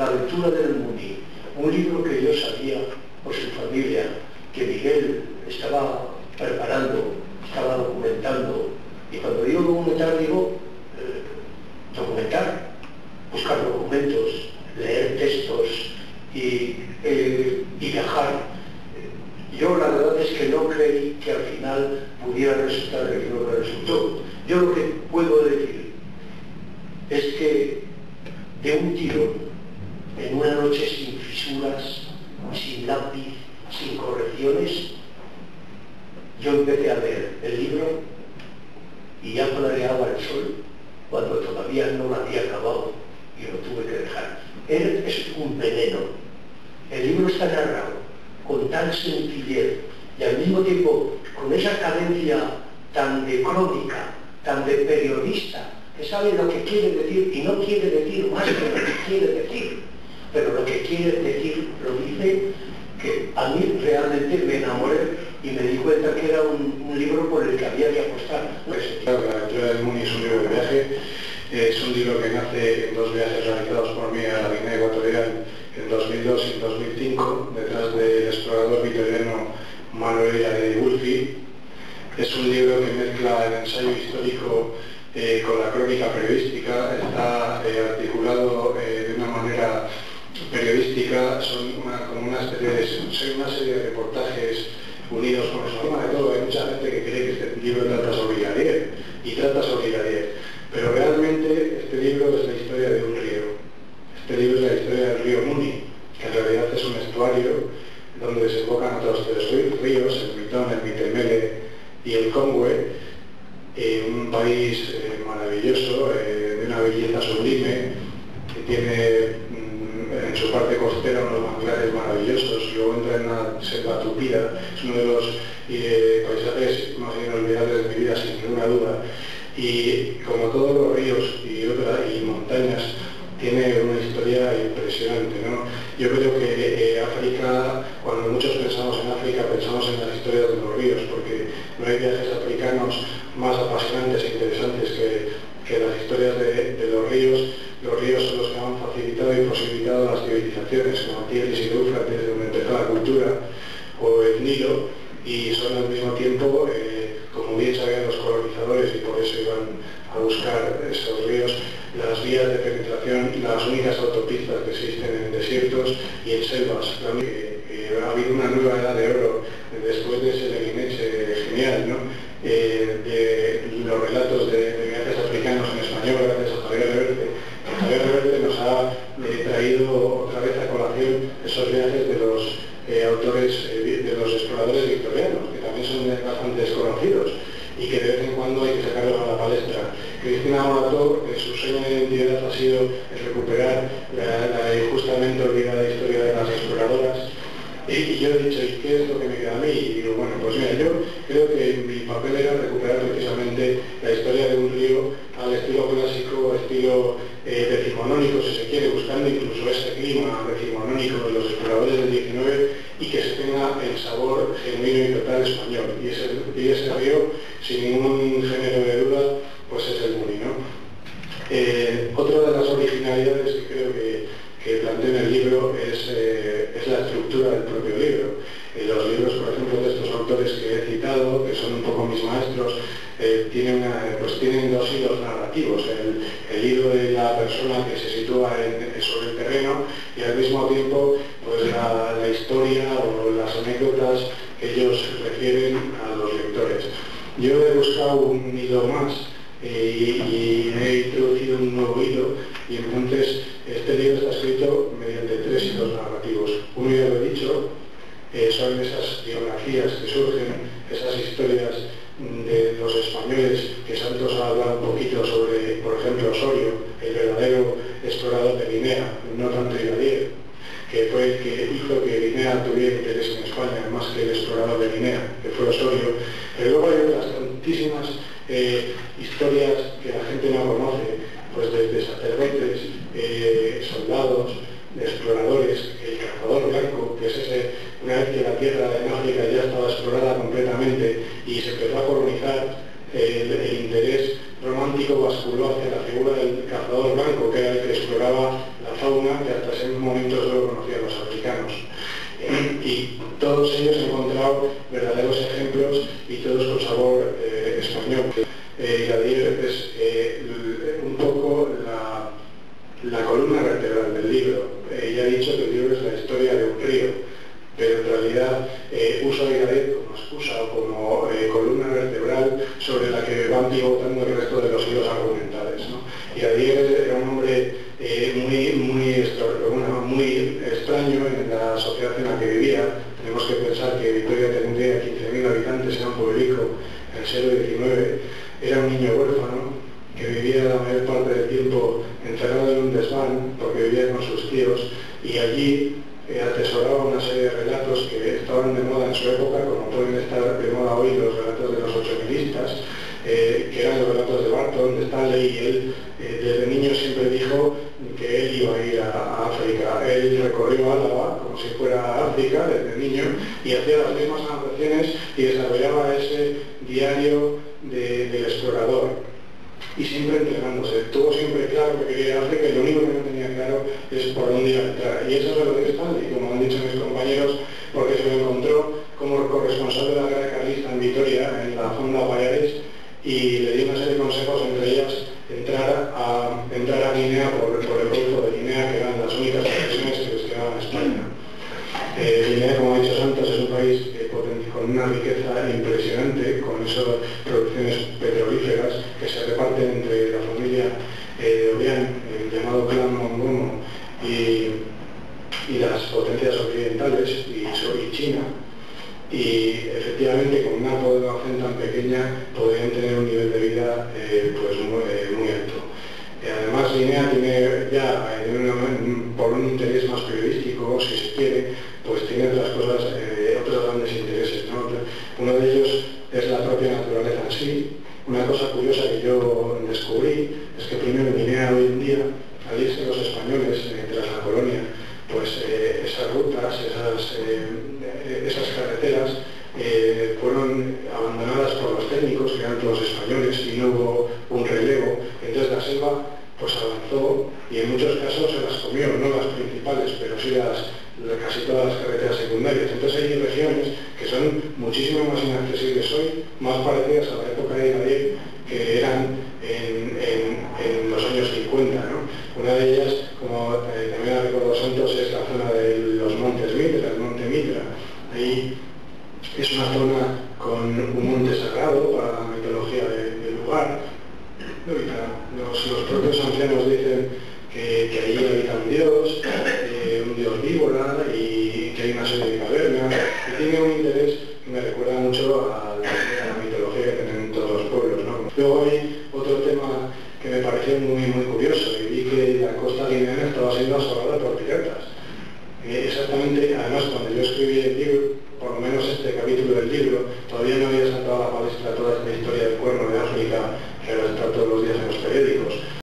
La aventura del Muni, un libro que yo sabía por su familia que Miguel estaba preparando, estaba documentando, y cuando digo documentar digo documentar, buscar documentos, leer textos y viajar. Yo la verdad es que no creí que al final pudiera resultar el libro que resultó. Yo lo que puedo decir es que de un tirón, en una noche sin fisuras, sin lápiz, sin correcciones, yo empecé a leer el libro y ya clareaba el sol cuando todavía no lo había acabado y lo tuve que dejar. Él es un veneno. El libro está narrado con tal sencillez y al mismo tiempo con esa cadencia tan de crónica, tan de periodista, que sabe lo que quiere decir y no quiere decir más que lo que quiere decir, pero lo que quiere decir lo dice, que a mí realmente me enamoré y me di cuenta que era un libro por el que había que apostar. La aventura del Muni es un libro de viaje, es un libro que nace en dos viajes realizados por mí a la Guinea Ecuatorial en 2002 y en 2005, detrás del explorador vitoriano Manuel Yaredi-Wulfi. Es un libro que mezcla el ensayo histórico con la crónica periodística, está articulado de una manera periodística, como una serie de reportajes unidos con eso. Encima de todo, hay mucha gente que cree que este libro trata sobre Yadier, y trata sobre Yadier, pero realmente este libro es la historia de un río. Este libro es la historia del río Muni, que en realidad es un estuario donde desembocan otros tres ríos, el Mitón, el Mitemele y el Congüe, un país maravilloso, de una belleza sublime, que tiene en su parte costera unos manglares maravillosos, y luego entra en una selva tupida. Es uno de los paisajes más inolvidables de mi vida, sin ninguna duda, y como todos los ríos y montañas, tiene una historia impresionante, ¿no? Yo creo que África, cuando muchos pensamos en África, pensamos en las historias de los ríos, porque no hay viajes africanos más apasionantes e interesantes que las historias de los ríos. Los ríos son los que han facilitado y posibilitado las civilizaciones, como el Tigris y el Éufrates, donde empezó la cultura, o el Nilo, y son al mismo tiempo, como bien sabían los colonizadores, y por eso iban a buscar esos ríos, las vías de penetración, las únicas autopistas que existen en desiertos y en selvas. Ha habido una nueva edad de oro después de ese Leguineche genial, ¿no? De los relatos de viajes africanos en español, gracias a Javier Reverte. Javier Reverte nos ha traído otra vez a colación esos viajes de los autores, de los exploradores victorianos, que también son bastante desconocidos y que de vez en cuando hay que sacarlos a la palestra. Cristina Morató, su sueño de identidad ha sido recuperar la injustamente olvidada historia de las exploradoras. Y yo he dicho, ¿y qué es lo que me queda a mí? Y digo, bueno, pues mira, yo creo que mi papel era recuperar precisamente la historia de un río al estilo clásico, estilo decimonónico, si se quiere, buscando incluso ese clima decimonónico de los exploradores del 19 y que se tenga el sabor genuino y total español. Y ese río, sin ningún género de duda, pues es el Muni, ¿no? Otra de las originalidades que creo que planteo en el libro es la estructura del propio libro. Los libros, por ejemplo, de estos autores que he citado, que son un poco mis maestros, tienen dos hilos narrativos. El hilo de la persona que se sitúa sobre el terreno y al mismo tiempo pues, la historia o las anécdotas que ellos refieren a los lectores. Yo he buscado un hilo más y he introducido un nuevo hilo, y entonces este libro está escrito mediante tres hilos narrativos. Uno ya lo he dicho, son esas biografías que surgen, esas historias de los españoles, que Santos ha hablado un poquito sobre, por ejemplo, Osorio, el verdadero explorador de Guinea, no tanto Yadier, que fue el que hizo que Guinea tuviera interés en España, más que el explorador de Guinea, que fue Osorio. Pero luego hay otras tantísimas historias que la gente no conoce, pues desde sacerdotes, soldados, exploradores, el cazador blanco, que es una vez que la tierra en África ya estaba explorada completamente y se empezó a colonizar, el interés romántico basculó hacia la figura del cazador blanco, que era el que exploraba la fauna que hasta ese momento solo conocían los africanos. Y todos ellos han encontrado verdaderos ejemplos y todos con sabor español. Iradier es un poco la columna vertebral del libro. Ella ha dicho que el libro es la historia de un río, pero en realidad uso a Iradier como excusa o como columna vertebral sobre la que van pivotando el resto de los hilos argumentales, ¿no? Iradier era un hombre muy extraño en la sociedad en la que vivía. Tenemos que pensar que Vitoria tendría 15.000 habitantes, era un pueblico en el siglo XIX. Era un niño huérfano que vivía la mayor parte del tiempo encerrado en un desván porque vivía con sus tíos, y allí atesoraba una serie de relatos que estaban de moda en su época, como pueden estar de moda hoy los relatos de los ochomilistas, que eran los relatos de Barton, de Stanley, y él desde niño siempre dijo que él iba a ir a África. Él recorrió Álava como si fuera África desde niño y hacía las mismas anotaciones y desarrollaba ese diario del explorador, y siempre entrenándose. Tuvo siempre claro que quería ir a África, y lo único que no tenía claro es por dónde iba a entrar. Y eso es lo que Stanley, como han dicho mis compañeros, porque se lo encontró como corresponsal de la guerra carlista en Vitoria, en la Fonda Pallares, y le dio una serie de consejos, entre ellas entrar a Guinea por el Golfo de Guinea, que eran las únicas conexiones que les quedaban a España. Guinea, como ha dicho Santos, es un país con una riqueza impresionante, con esas producciones petrolíferas que se reparten entre la familia de Obiang, el llamado clan Mongomo, y las potencias occidentales y China. Y efectivamente, con una población tan pequeña podrían tener un nivel de vida pues muy alto. Además, Guinea tiene ya, por un interés más periodístico, si se quiere, pues tiene otras cosas, otros grandes intereses, ¿no? Uno de ellos es la propia naturaleza en sí. Una cosa curiosa que yo descubrí es que primero en Guinea hoy en día, al irse los españoles tras la colonia, pues esas rutas, esas carreteras fueron abandonadas por los técnicos, que eran todos españoles, y no hubo un relevo. Entonces la selva pues avanzó y en muchos casos se las comió, no las principales, pero sí casi todas las carreteras secundarias. Entonces hay regiones que son muchísimo más inaccesibles hoy, más parecidas a la época de Iradier, que eran en los años 50, ¿no? Una de ellas, como también ha recordado Santos, es la zona de los Montes Mitra, el Monte Mitra. Ahí es una zona con un monte sagrado para la mitología del lugar. Los propios ancianos dicen que allí habita un dios víbora, y que hay una serie de cavernas, y tiene un interés que me recuerda mucho a la mitología que tienen todos los pueblos, ¿no? Luego hay otro tema que me pareció muy curioso, y vi que la costa guineana estaba siendo asolada por piratas. Exactamente, además cuando yo escribí